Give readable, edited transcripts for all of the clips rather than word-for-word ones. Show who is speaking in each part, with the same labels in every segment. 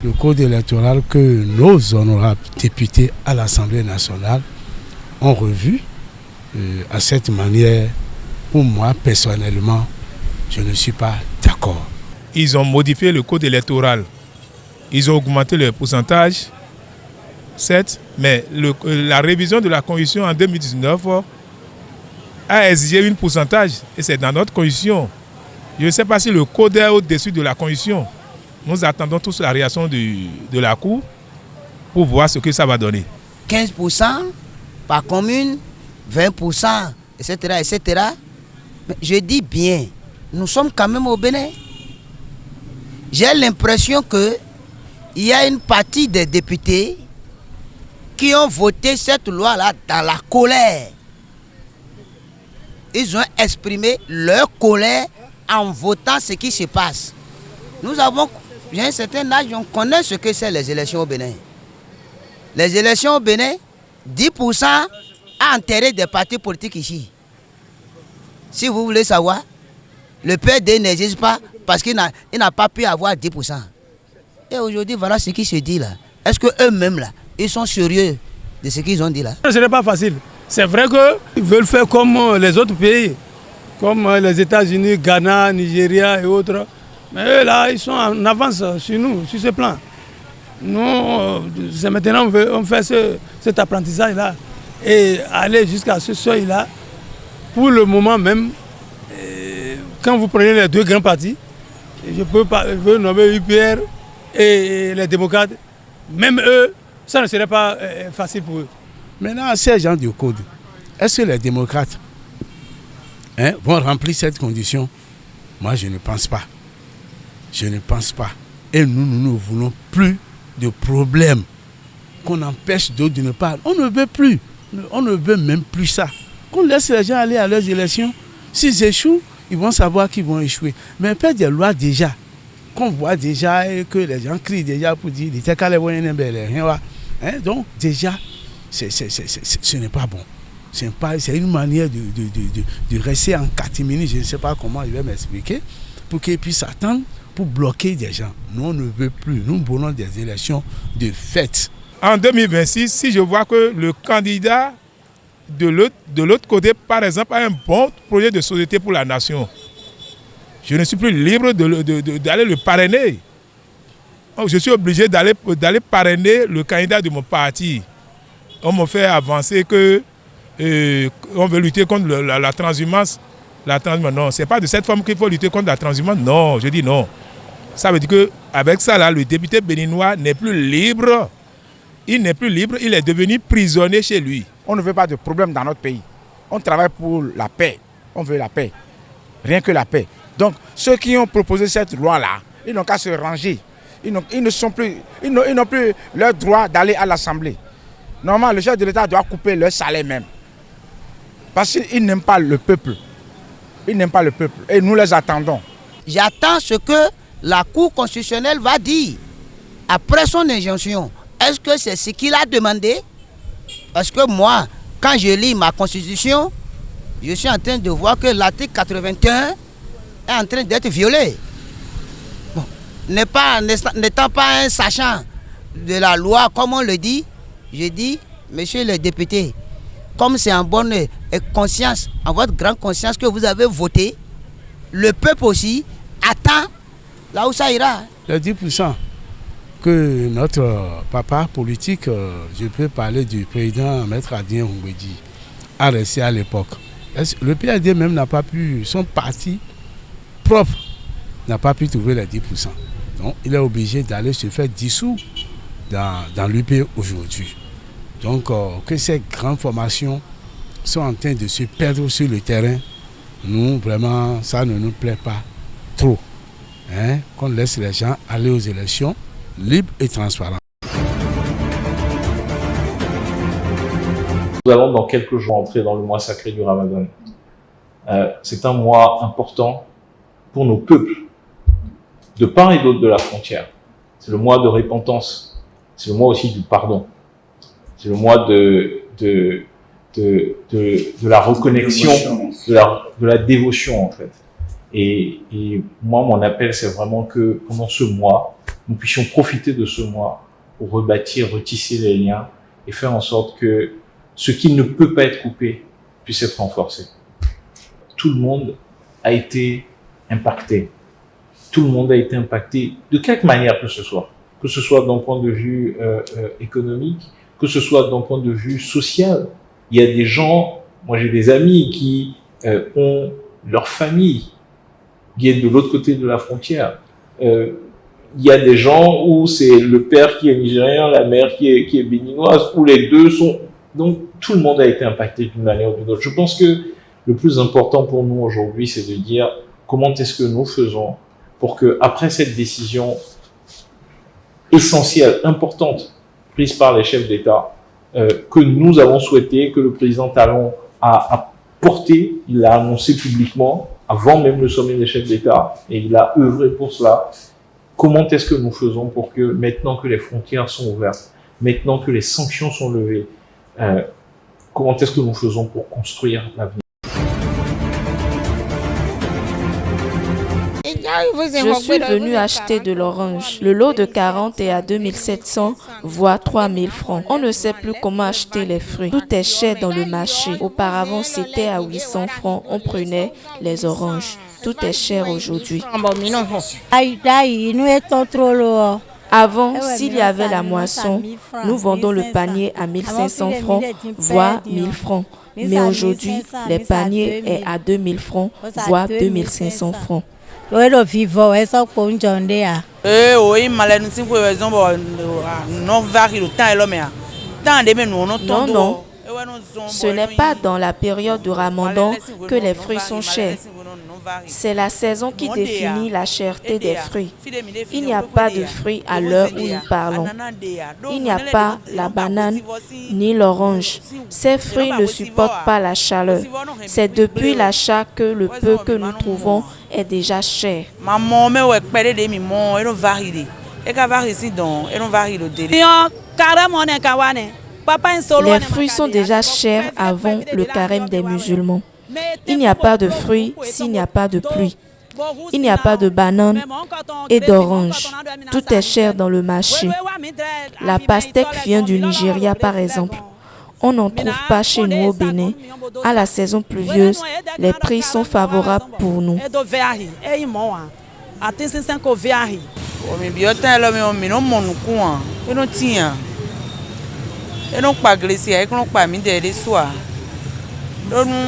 Speaker 1: le code électoral que nos honorables députés à l'Assemblée nationale ont revu à cette manière, pour moi personnellement, je ne suis pas d'accord.
Speaker 2: Ils ont modifié le code électoral. Ils ont augmenté le pourcentage, certes, mais la révision de la Constitution en 2019 a exigé un pourcentage, et c'est dans notre Constitution. Je ne sais pas si le code est au-dessus de la Constitution. Nous attendons tous la réaction de la Cour pour voir ce que ça va donner.
Speaker 3: 15% par commune, 20%, etc., etc. Mais je dis bien, nous sommes quand même au Bénin. J'ai l'impression qu'il y a une partie des députés qui ont voté cette loi-là dans la colère. Ils ont exprimé leur colère en votant ce qui se passe. Nous avons, j'ai un certain âge, on connaît ce que c'est les élections au Bénin. Les élections au Bénin, 10% a enterré des partis politiques ici. Si vous voulez savoir, le PD n'existe pas parce qu'il n'a pas pu avoir 10%. Et aujourd'hui, voilà ce qui se dit là. Est-ce qu'eux-mêmes là, ils sont sérieux de ce qu'ils ont dit là?
Speaker 4: Ce n'est pas facile. C'est vrai qu'ils veulent faire comme les autres pays, comme les États-Unis, Ghana, Nigeria et autres. Mais eux là, ils sont en avance sur nous, sur ce plan. Nous, c'est maintenant on fait cet apprentissage-là et aller jusqu'à ce seuil-là. Pour le moment même, quand vous prenez les deux grands partis, je peux nommer UPR et les démocrates, même eux, ça ne serait pas facile pour eux.
Speaker 1: Maintenant, ces gens du code, est-ce que les démocrates vont remplir cette condition? Moi, je ne pense pas. Je ne pense pas. Et nous ne voulons plus de problèmes qu'on empêche d'autres de ne pas. On ne veut plus. On ne veut même plus ça. Qu'on laisse les gens aller à leurs élections. S'ils échouent, ils vont savoir qu'ils vont échouer. Mais faire des lois déjà, qu'on voit déjà et que les gens crient déjà pour dire donc déjà, ce n'est pas bon. C'est une manière de rester en catimini, je ne sais pas comment il va m'expliquer, pour qu'ils puissent attendre pour bloquer des gens. Nous, on ne veut plus. Nous voulons des élections de fait.
Speaker 2: En 2026, si je vois que le candidat de l'autre côté, par exemple, a un bon projet de société pour la nation, je ne suis plus libre d'aller le parrainer. Je suis obligé d'aller parrainer le candidat de mon parti. On me fait avancer que on veut lutter contre la transhumance. Non, ce n'est pas de cette forme qu'il faut lutter contre la transhumance. Non, je dis non. Ça veut dire qu'avec ça, là, le député béninois n'est plus libre. Il n'est plus libre, il est devenu prisonnier chez lui.
Speaker 5: On ne veut pas de problème dans notre pays. On travaille pour la paix. On veut la paix. Rien que la paix. Donc, ceux qui ont proposé cette loi-là, ils n'ont qu'à se ranger. Ils n'ont plus leur droit d'aller à l'Assemblée. Normalement, le chef de l'État doit couper leur salaire même. Parce qu'ils n'aiment pas le peuple. Ils n'aiment pas le peuple. Et nous les attendons.
Speaker 3: J'attends ce que la Cour constitutionnelle va dire. Après son injonction, est-ce que c'est ce qu'il a demandé? Parce que moi, quand je lis ma constitution, je suis en train de voir que l'article 81 est en train d'être violé. Bon, n'étant pas un sachant de la loi, comme on le dit, je dis, messieurs les députés, comme c'est en bonne conscience, en votre grande conscience que vous avez voté, le peuple aussi attend là où ça ira.
Speaker 1: Les 10% que notre papa politique, je peux parler du président Maître Adrien Houmbedi, a réussi à l'époque. Le PAD même n'a pas pu, son parti propre n'a pas pu trouver les 10%. Donc il est obligé d'aller se faire dissoudre dans l'UP aujourd'hui. Donc que ces grandes formations sont en train de se perdre sur le terrain, nous vraiment ça ne nous plaît pas trop. Qu'on laisse les gens aller aux élections libres et transparentes.
Speaker 6: Nous allons dans quelques jours entrer dans le mois sacré du Ramadan. C'est un mois important pour nos peuples, de part et d'autre de la frontière. C'est le mois de repentance, c'est le mois aussi du pardon, c'est le mois de la reconnexion, de la dévotion en fait. Et moi, mon appel, c'est vraiment que pendant ce mois, nous puissions profiter de ce mois pour rebâtir, retisser les liens et faire en sorte que ce qui ne peut pas être coupé puisse être renforcé. Tout le monde a été impacté. Tout le monde a été impacté de quelque manière que ce soit d'un point de vue économique, que ce soit d'un point de vue social. Il y a des gens, moi j'ai des amis qui ont leur famille qui est de l'autre côté de la frontière. Il y a des gens où c'est le père qui est nigérien, la mère qui est béninoise, où les deux sont... Donc tout le monde a été impacté d'une manière ou d'une autre. Je pense que le plus important pour nous aujourd'hui, c'est de dire comment est-ce que nous faisons pour que, après cette décision essentielle, importante, prise par les chefs d'État, que nous avons souhaité, que le président Talon a porté, il l'a annoncé publiquement, avant même le sommet des chefs d'État, et il a œuvré pour cela. Comment est-ce que nous faisons pour que, maintenant que les frontières sont ouvertes, maintenant que les sanctions sont levées, comment est-ce que nous faisons pour construire l'avenir?
Speaker 7: Je suis venu acheter de l'orange. Le lot de 40 est à 2700, voire 3000 francs. On ne sait plus comment acheter les fruits. Tout est cher dans le marché. Auparavant, c'était à 800 francs. On prenait les oranges. Tout est cher aujourd'hui. Avant, s'il y avait la moisson, nous vendons le panier à 1500 francs, voire 1000 francs. Mais aujourd'hui, les paniers sont à 2000 francs, voire 2500 francs.
Speaker 8: Non,
Speaker 7: non, ce n'est pas dans la période du Ramadan que les fruits sont chers. C'est la saison qui définit la cherté des fruits. Il n'y a pas de fruits à l'heure où nous parlons. Il n'y a pas la banane ni l'orange. Ces fruits ne supportent pas la chaleur. C'est depuis l'achat que le peu que nous trouvons est déjà cher. Les fruits sont déjà chers avant le carême des musulmans. Il n'y a pas de fruits s'il n'y a pas de pluie. Il n'y a pas de bananes et d'oranges. Tout est cher dans le marché. La pastèque vient du Nigeria, par exemple. On n'en trouve pas chez nous au Bénin. À la saison pluvieuse, les prix sont favorables pour nous.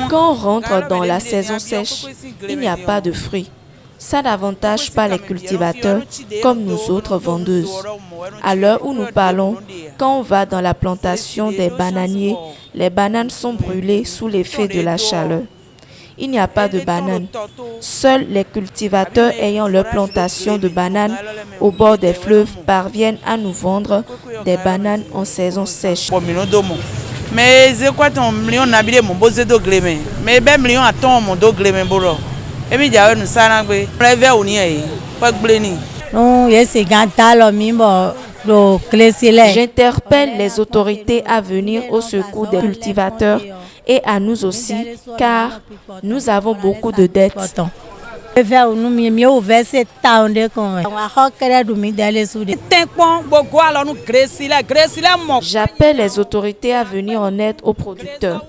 Speaker 7: Quand on rentre dans la saison sèche, il n'y a pas de fruits. Ça n'avantage pas les cultivateurs comme nous autres vendeuses. À l'heure où nous parlons, quand on va dans la plantation des bananiers, les bananes sont brûlées sous l'effet de la chaleur. Il n'y a pas de bananes. Seuls les cultivateurs ayant leur plantation de bananes au bord des fleuves parviennent à nous vendre des bananes en saison sèche.
Speaker 9: Mais c'est quoi ton million n'habillé mon beau zédo glémé mais ben million à ton mon dos glémé bolo et puis j'avais nous ça n'angbe prévé ou n'y pas gléni
Speaker 8: non c'est gantalo mimbo do clésile.
Speaker 7: J'interpelle les autorités à venir au secours des cultivateurs et à nous aussi car nous avons beaucoup de dettes. J'appelle les autorités à venir en aide aux producteurs.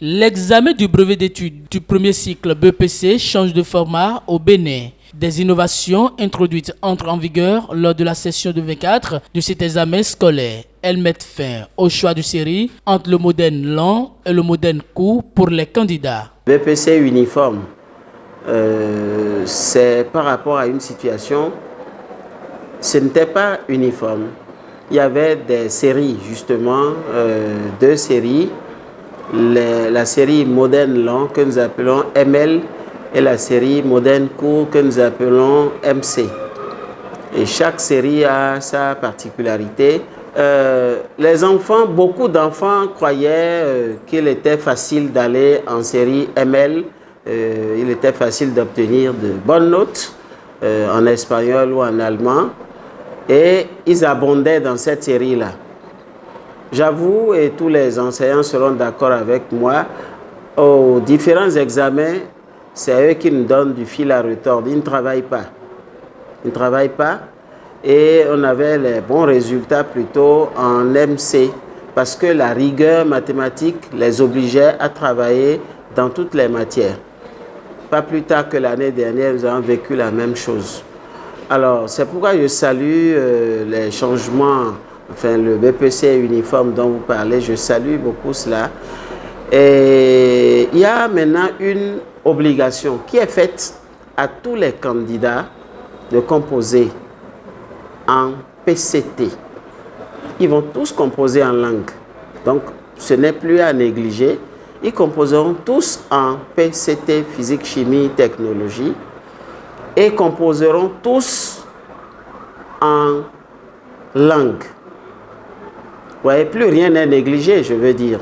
Speaker 10: L'examen du brevet d'études du premier cycle BEPC change de format au Bénin. Des innovations introduites entrent en vigueur lors de la session de 24 de cet examen scolaire. Elles mettent fin au choix de série entre le modèle lent et le modèle court pour les candidats.
Speaker 11: BEPC uniforme, c'est par rapport à une situation, ce n'était pas uniforme. Il y avait des séries, justement, deux séries. La série moderne lent que nous appelons ML et la série moderne court que nous appelons MC. Et chaque série a sa particularité. Les enfants, beaucoup d'enfants croyaient qu'il était facile d'aller en série ML. Il était facile d'obtenir de bonnes notes en espagnol ou en allemand. Et ils abondaient dans cette série-là. J'avoue, et tous les enseignants seront d'accord avec moi, aux différents examens, c'est eux qui nous donnent du fil à retordre. Ils ne travaillent pas. Ils ne travaillent pas. Et on avait les bons résultats plutôt en MC, parce que la rigueur mathématique les obligeait à travailler dans toutes les matières. Pas plus tard que l'année dernière, nous avons vécu la même chose. Alors, c'est pourquoi je salue les changements, enfin le BPC uniforme dont vous parlez, je salue beaucoup cela. Et il y a maintenant une obligation qui est faite à tous les candidats de composer en PCT. Ils vont tous composer en langue. Donc, ce n'est plus à négliger. Ils composeront tous en PCT, physique, chimie, technologie. Et composeront tous en langue. Vous voyez, plus rien n'est négligé, je veux dire.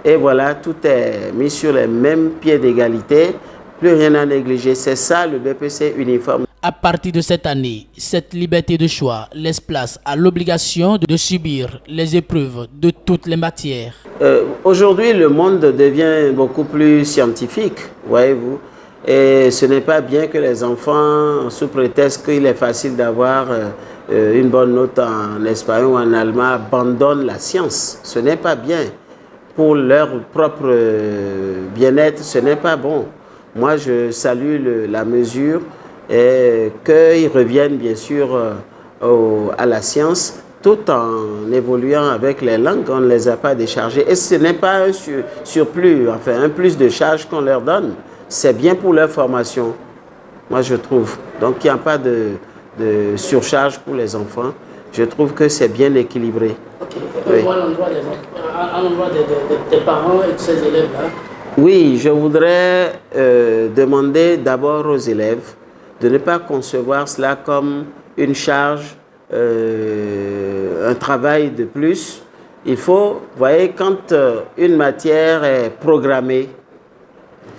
Speaker 11: Et voilà, tout est mis sur les mêmes pieds d'égalité. Plus rien à négliger. C'est ça le BPC uniforme.
Speaker 10: À partir de cette année, cette liberté de choix laisse place à l'obligation de subir les épreuves de toutes les matières.
Speaker 11: Aujourd'hui, le monde devient beaucoup plus scientifique, voyez-vous. Et ce n'est pas bien que les enfants, sous prétexte qu'il est facile d'avoir une bonne note en espagnol ou en allemand, abandonnent la science. Ce n'est pas bien. Pour leur propre bien-être, ce n'est pas bon. Moi, je salue la mesure et qu'ils reviennent bien sûr à la science tout en évoluant avec les langues. On ne les a pas déchargés. Et ce n'est pas un surplus, enfin un plus de charge qu'on leur donne. C'est bien pour leur formation, moi je trouve. Donc il n'y a pas de surcharge pour les enfants. Je trouve que c'est bien équilibré.
Speaker 10: Ok. Oui. À l'endroit des parents et de ces élèves-là.
Speaker 11: Oui, je voudrais demander d'abord aux élèves de ne pas concevoir cela comme une charge, un travail de plus. Il faut, vous voyez, quand une matière est programmée,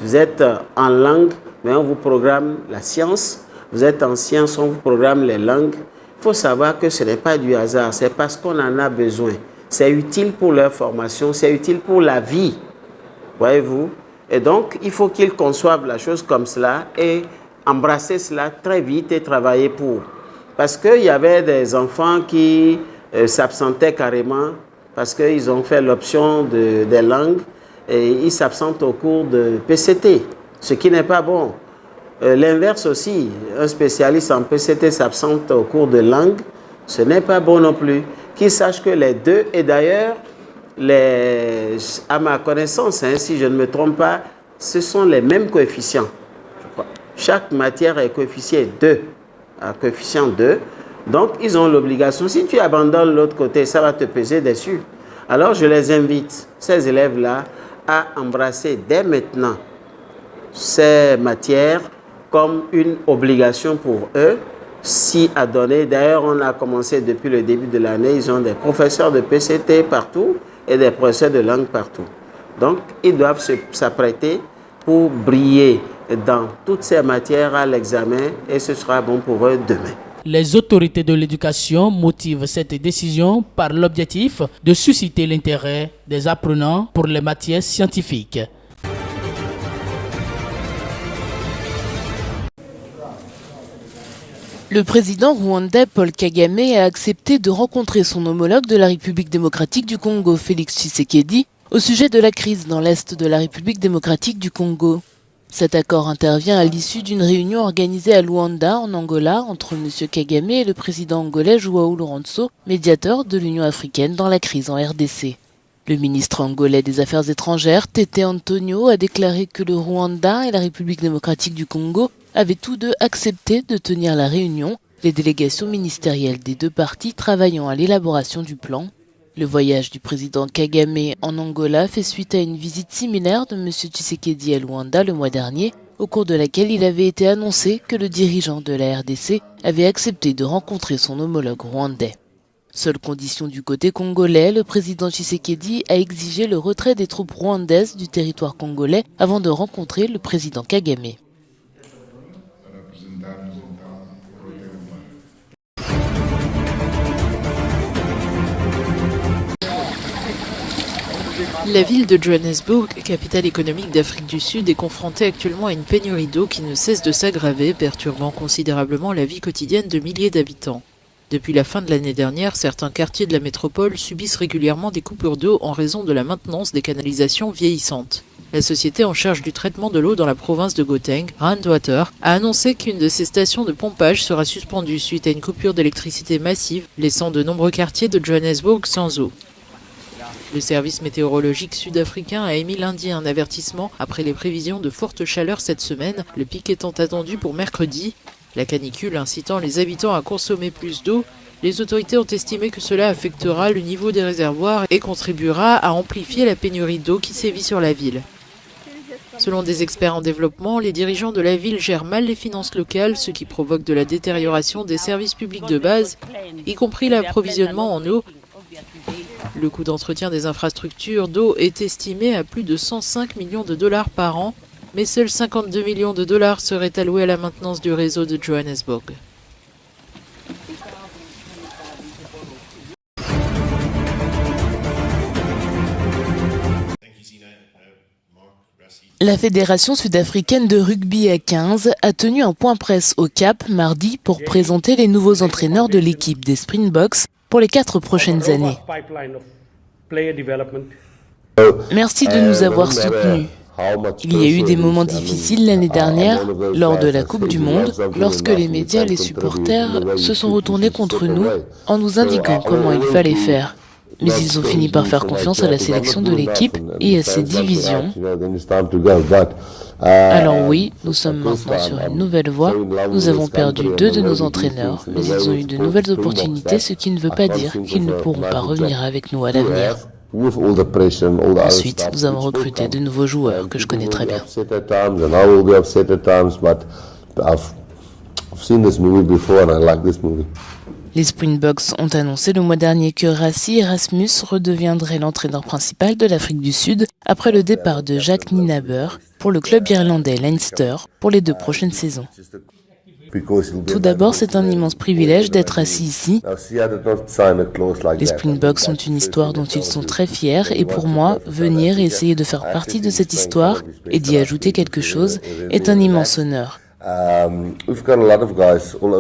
Speaker 11: vous êtes en langue, mais on vous programme la science. Vous êtes en science, on vous programme les langues. Il faut savoir que ce n'est pas du hasard, c'est parce qu'on en a besoin. C'est utile pour leur formation, c'est utile pour la vie. Voyez-vous? Et donc, il faut qu'ils conçoivent la chose comme cela et embrasser cela très vite et travailler pour. Parce qu'il y avait des enfants qui s'absentaient carrément parce qu'ils ont fait l'option des langues et ils s'absentent au cours de PCT, ce qui n'est pas bon. L'inverse aussi, un spécialiste en PCT s'absente au cours de langue, ce n'est pas bon non plus. Qu'ils sachent que les deux, et d'ailleurs, à ma connaissance, hein, si je ne me trompe pas, ce sont les mêmes coefficients. Je crois. Chaque matière est coefficient 2, à coefficient 2. Donc, ils ont l'obligation. Si tu abandonnes l'autre côté, ça va te peser dessus. Alors, je les invite, ces élèves-là, à embrasser dès maintenant ces matières comme une obligation pour eux, si à donner. D'ailleurs, on a commencé depuis le début de l'année, ils ont des professeurs de PCT partout et des professeurs de langue partout. Donc, ils doivent s'apprêter pour briller dans toutes ces matières à l'examen et ce sera bon pour eux demain.
Speaker 10: Les autorités de l'éducation motivent cette décision par l'objectif de susciter l'intérêt des apprenants pour les matières scientifiques.
Speaker 12: Le président rwandais Paul Kagame a accepté de rencontrer son homologue de la République démocratique du Congo, Félix Tshisekedi, au sujet de la crise dans l'est de la République démocratique du Congo. Cet accord intervient à l'issue d'une réunion organisée à Luanda, en Angola, entre M. Kagame et le président angolais João Lourenço, médiateur de l'Union africaine dans la crise en RDC. Le ministre angolais des Affaires étrangères, Tete Antonio, a déclaré que le Rwanda et la République démocratique du Congo avaient tous deux accepté de tenir la réunion, les délégations ministérielles des deux parties travaillant à l'élaboration du plan. Le voyage du président Kagame en Angola fait suite à une visite similaire de M. Tshisekedi à Luanda le mois dernier, au cours de laquelle il avait été annoncé que le dirigeant de la RDC avait accepté de rencontrer son homologue rwandais. Seule condition du côté congolais, le président Tshisekedi a exigé le retrait des troupes rwandaises du territoire congolais avant de rencontrer le président Kagame. La ville de Johannesburg, capitale économique d'Afrique du Sud, est confrontée actuellement à une pénurie d'eau qui ne cesse de s'aggraver, perturbant considérablement la vie quotidienne de milliers d'habitants. Depuis la fin de l'année dernière, certains quartiers de la métropole subissent régulièrement des coupures d'eau en raison de la maintenance des canalisations vieillissantes. La société en charge du traitement de l'eau dans la province de Gauteng, Randwater, a annoncé qu'une de ses stations de pompage sera suspendue suite à une coupure d'électricité massive, laissant de nombreux quartiers de Johannesburg sans eau. Le service météorologique sud-africain a émis lundi un avertissement après les prévisions de forte chaleur cette semaine, le pic étant attendu pour mercredi. La canicule incitant les habitants à consommer plus d'eau, les autorités ont estimé que cela affectera le niveau des réservoirs et contribuera à amplifier la pénurie d'eau qui sévit sur la ville. Selon des experts en développement, les dirigeants de la ville gèrent mal les finances locales, ce qui provoque de la détérioration des services publics de base, y compris l'approvisionnement en eau. Le coût d'entretien des infrastructures d'eau est estimé à plus de 105 millions de dollars par an, mais seuls 52 millions de dollars seraient alloués à la maintenance du réseau de Johannesburg. La Fédération sud-africaine de rugby à 15 a tenu un point presse au Cap mardi pour présenter les nouveaux entraîneurs de l'équipe des Springboks pour les 4 prochaines années. Merci de nous avoir soutenus. Il y a eu des moments difficiles l'année dernière lors de la Coupe du Monde, lorsque les médias et les supporters se sont retournés contre nous en nous indiquant comment il fallait faire. Mais ils ont fini par faire confiance à la sélection de l'équipe et à ses divisions. Alors oui, nous sommes maintenant sur une nouvelle voie. Nous avons perdu 2 de nos entraîneurs, mais ils ont eu de nouvelles opportunités, ce qui ne veut pas dire qu'ils ne pourront pas revenir avec nous à l'avenir. Ensuite, nous avons recruté de nouveaux joueurs que je connais très bien. Les Springboks ont annoncé le mois dernier que Rassie Erasmus redeviendrait l'entraîneur principal de l'Afrique du Sud après le départ de Jacques Nienaber pour le club irlandais Leinster pour les 2 prochaines saisons. Tout d'abord, c'est un immense privilège d'être assis ici. Les Springboks ont une histoire dont ils sont très fiers et pour moi, venir et essayer de faire partie de cette histoire et d'y ajouter quelque chose est un immense honneur.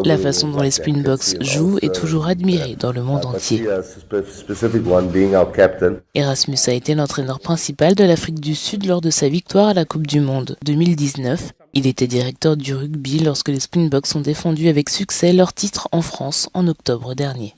Speaker 12: La façon dont les Springboks jouent est toujours admirée dans le monde entier. Erasmus a été l'entraîneur principal de l'Afrique du Sud lors de sa victoire à la Coupe du Monde 2019. Il était directeur du rugby lorsque les Springboks ont défendu avec succès leur titre en France en octobre dernier.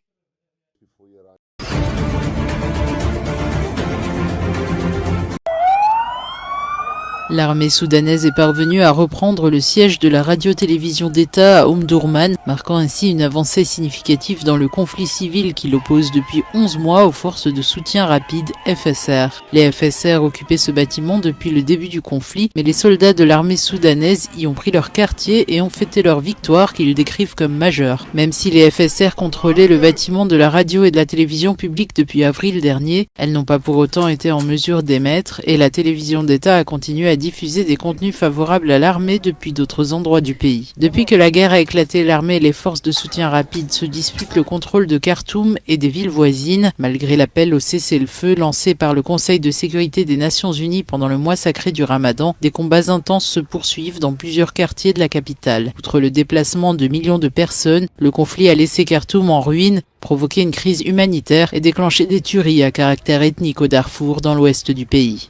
Speaker 12: L'armée soudanaise est parvenue à reprendre le siège de la radio-télévision d'État à Omdurman, marquant ainsi une avancée significative dans le conflit civil qui l'oppose depuis 11 mois aux forces de soutien rapide FSR. Les FSR occupaient ce bâtiment depuis le début du conflit, mais les soldats de l'armée soudanaise y ont pris leur quartier et ont fêté leur victoire qu'ils décrivent comme majeure. Même si les FSR contrôlaient le bâtiment de la radio et de la télévision publique depuis avril dernier, elles n'ont pas pour autant été en mesure d'émettre et la télévision d'État a continué à diffuser des contenus favorables à l'armée depuis d'autres endroits du pays. Depuis que la guerre a éclaté, l'armée et les forces de soutien rapide se disputent le contrôle de Khartoum et des villes voisines. Malgré l'appel au cessez-le-feu lancé par le Conseil de sécurité des Nations Unies pendant le mois sacré du Ramadan, des combats intenses se poursuivent dans plusieurs quartiers de la capitale. Outre le déplacement de millions de personnes, le conflit a laissé Khartoum en ruine, provoqué une crise humanitaire et déclenché des tueries à caractère ethnique au Darfour dans l'ouest du pays.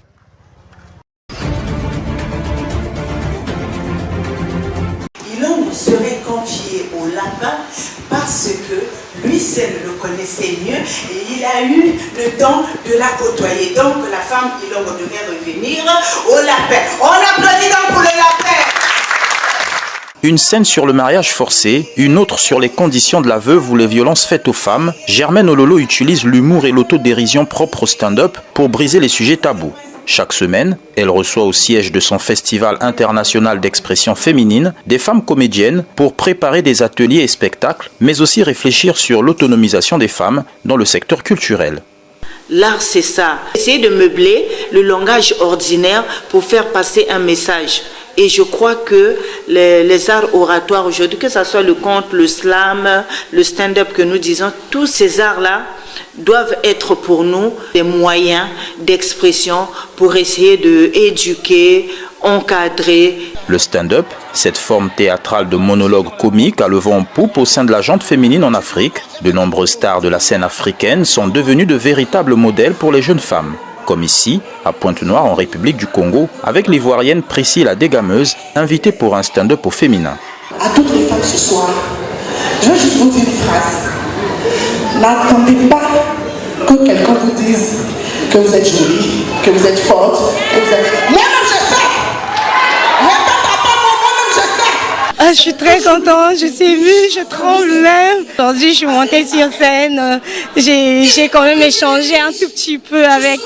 Speaker 13: Serait confié au lapin parce que lui seul le connaissait mieux et il a eu le temps de la côtoyer. Donc la femme, il devait revenir au lapin. On applaudit donc pour le lapin.
Speaker 14: Une scène sur le mariage forcé, une autre sur les conditions de la veuve ou les violences faites aux femmes. Germaine Ololo utilise l'humour et l'autodérision propres au stand-up pour briser les sujets tabous. Chaque semaine, elle reçoit au siège de son festival international d'expression féminine des femmes comédiennes pour préparer des ateliers et spectacles, mais aussi réfléchir sur l'autonomisation des femmes dans le secteur culturel.
Speaker 13: L'art, c'est ça. Essayer de meubler le langage ordinaire pour faire passer un message. Et je crois que les arts oratoires aujourd'hui, que ce soit le conte, le slam, le stand-up que nous disons, tous ces arts-là doivent être pour nous des moyens d'expression pour essayer d'éduquer, encadrer.
Speaker 14: Le stand-up, cette forme théâtrale de monologue comique a le vent en poupe au sein de la gente féminine en Afrique. De nombreuses stars de la scène africaine sont devenues de véritables modèles pour les jeunes femmes. Comme ici, à Pointe-Noire, en République du Congo, avec l'ivoirienne Priscille la Dégameuse, invitée pour un stand-up au féminin.
Speaker 15: À toutes les femmes ce soir, je veux juste vous dire une phrase. N'attendez pas que quelqu'un vous dise que vous êtes jolie, que vous êtes forte, que vous êtes... Moi-même je sais.
Speaker 16: Je suis très contente, je suis émue, je tremble même. Aujourd'hui, je suis montée sur scène, j'ai quand même échangé un tout petit peu avec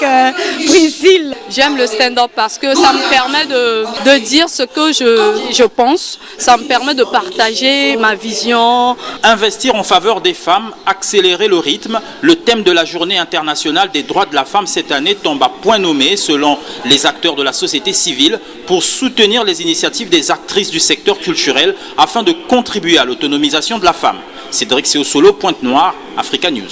Speaker 16: Priscille.
Speaker 17: J'aime le stand-up parce que ça me permet de dire ce que je pense, ça me permet de partager ma vision.
Speaker 14: Investir en faveur des femmes, accélérer le rythme, le thème de la Journée internationale des droits de la femme cette année tombe à point nommé selon les acteurs de la société civile pour soutenir les initiatives des actrices du secteur culturel afin de contribuer à l'autonomisation de la femme. Cédric Seosolo, Pointe-Noire, Africa News.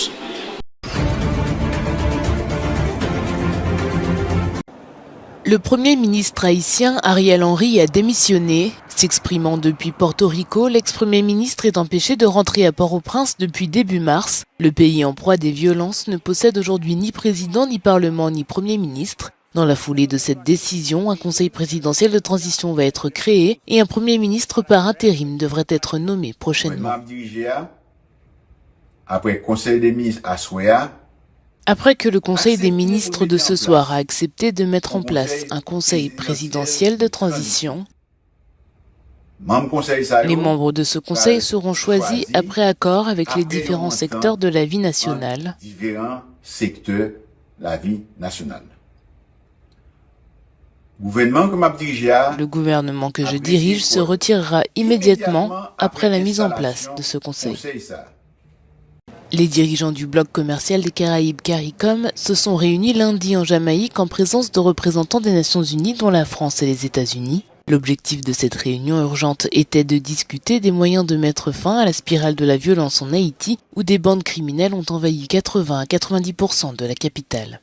Speaker 12: Le Premier ministre haïtien Ariel Henry a démissionné. S'exprimant depuis Porto Rico, l'ex-premier ministre est empêché de rentrer à Port-au-Prince depuis début mars. Le pays en proie des violences ne possède aujourd'hui ni président, ni parlement, ni Premier ministre. Dans la foulée de cette décision, un conseil présidentiel de transition va être créé et un Premier ministre par intérim devrait être nommé prochainement. Après que le Conseil des ministres de ce soir a accepté de mettre en place un conseil présidentiel de transition, les membres de ce conseil seront choisis après accord avec les différents secteurs de la vie nationale. Le gouvernement que je dirige se retirera immédiatement après la mise en place de ce conseil. Les dirigeants du bloc commercial des Caraïbes CARICOM se sont réunis lundi en Jamaïque en présence de représentants des Nations Unies dont la France et les États-Unis. L'objectif de cette réunion urgente était de discuter des moyens de mettre fin à la spirale de la violence en Haïti où des bandes criminelles ont envahi 80 à 90% de la capitale.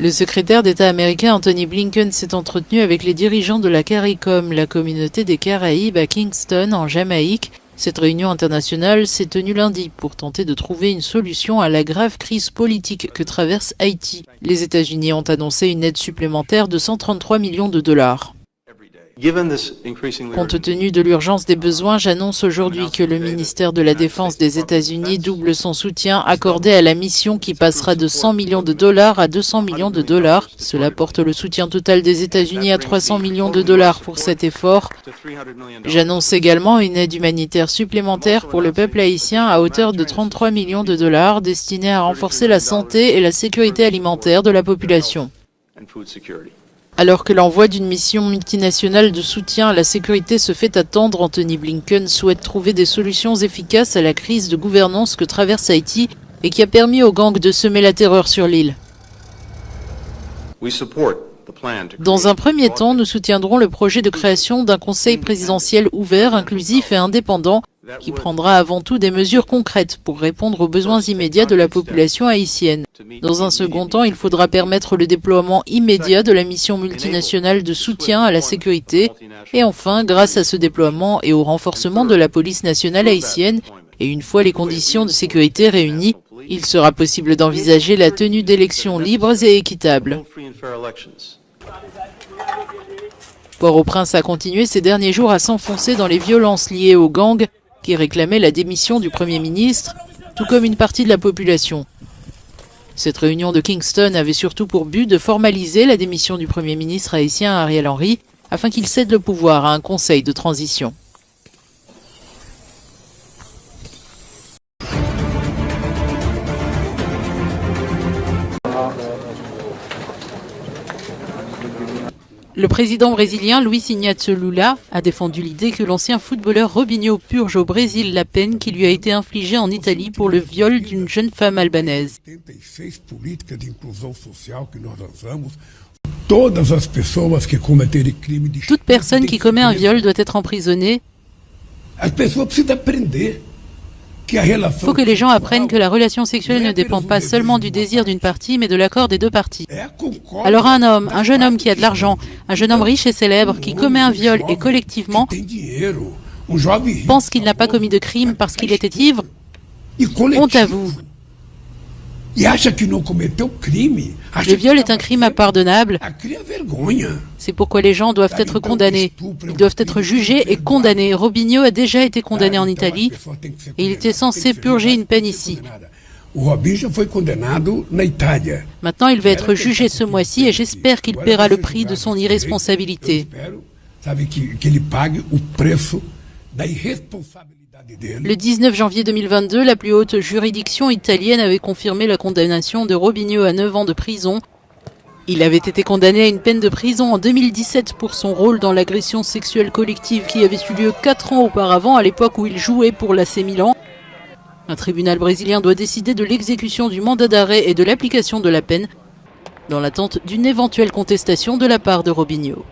Speaker 18: Le secrétaire d'État américain Anthony Blinken s'est entretenu avec les dirigeants de la CARICOM, la communauté des Caraïbes à Kingston, en Jamaïque. Cette réunion internationale s'est tenue lundi pour tenter de trouver une solution à la grave crise politique que traverse Haïti. Les États-Unis ont annoncé une aide supplémentaire de 133 millions de dollars. Compte tenu de l'urgence des besoins, j'annonce aujourd'hui que le ministère de la Défense des États-Unis double son soutien accordé à la mission qui passera de 100 millions de dollars à 200 millions de dollars. Cela porte le soutien total des États-Unis à 300 millions de dollars pour cet effort. J'annonce également une aide humanitaire supplémentaire pour le peuple haïtien à hauteur de 33 millions de dollars destinée à renforcer la santé et la sécurité alimentaire de la population. Alors que l'envoi d'une mission multinationale de soutien à la sécurité se fait attendre, Anthony Blinken souhaite trouver des solutions efficaces à la crise de gouvernance que traverse Haïti et qui a permis aux gangs de semer la terreur sur l'île. Dans un premier temps, nous soutiendrons le projet de création d'un conseil présidentiel ouvert, inclusif et indépendant qui prendra avant tout des mesures concrètes pour répondre aux besoins immédiats de la population haïtienne. Dans un second temps, il faudra permettre le déploiement immédiat de la mission multinationale de soutien à la sécurité. Et enfin, grâce à ce déploiement et au renforcement de la police nationale haïtienne, et une fois les conditions de sécurité réunies, il sera possible d'envisager la tenue d'élections libres et équitables. Port-au-Prince a continué ces derniers jours à s'enfoncer dans les violences liées aux gangs qui réclamaient la démission du Premier ministre, tout comme une partie de la population. Cette réunion de Kingston avait surtout pour but de formaliser la démission du Premier ministre haïtien Ariel Henry afin qu'il cède le pouvoir à un conseil de transition. Le président brésilien Luiz Inácio Lula a défendu l'idée que l'ancien footballeur Robinho purge au Brésil la peine qui lui a été infligée en Italie pour le viol d'une jeune femme albanaise. Toute personne qui commet un viol doit être emprisonnée Il faut que les gens apprennent que la relation sexuelle ne dépend pas seulement du désir d'une partie, mais de l'accord des deux parties. Alors un jeune homme qui a de l'argent, un jeune homme riche et célèbre, qui commet un viol et collectivement pense qu'il n'a pas commis de crime parce qu'il était ivre, honte à vous. Le viol est un crime impardonnable. C'est pourquoi les gens doivent être condamnés. Ils doivent être jugés et condamnés. Robinho a déjà été condamné en Italie et il était censé purger une peine ici. Maintenant, il va être jugé ce mois-ci et j'espère qu'il paiera le prix de son irresponsabilité. Le 19 janvier 2022, la plus haute juridiction italienne avait confirmé la condamnation de Robinho à 9 ans de prison. Il avait été condamné à une peine de prison en 2017 pour son rôle dans l'agression sexuelle collective qui avait eu lieu 4 ans auparavant, à l'époque où il jouait pour l'AC Milan. Un tribunal brésilien doit décider de l'exécution du mandat d'arrêt et de l'application de la peine, dans l'attente d'une éventuelle contestation de la part de Robinho.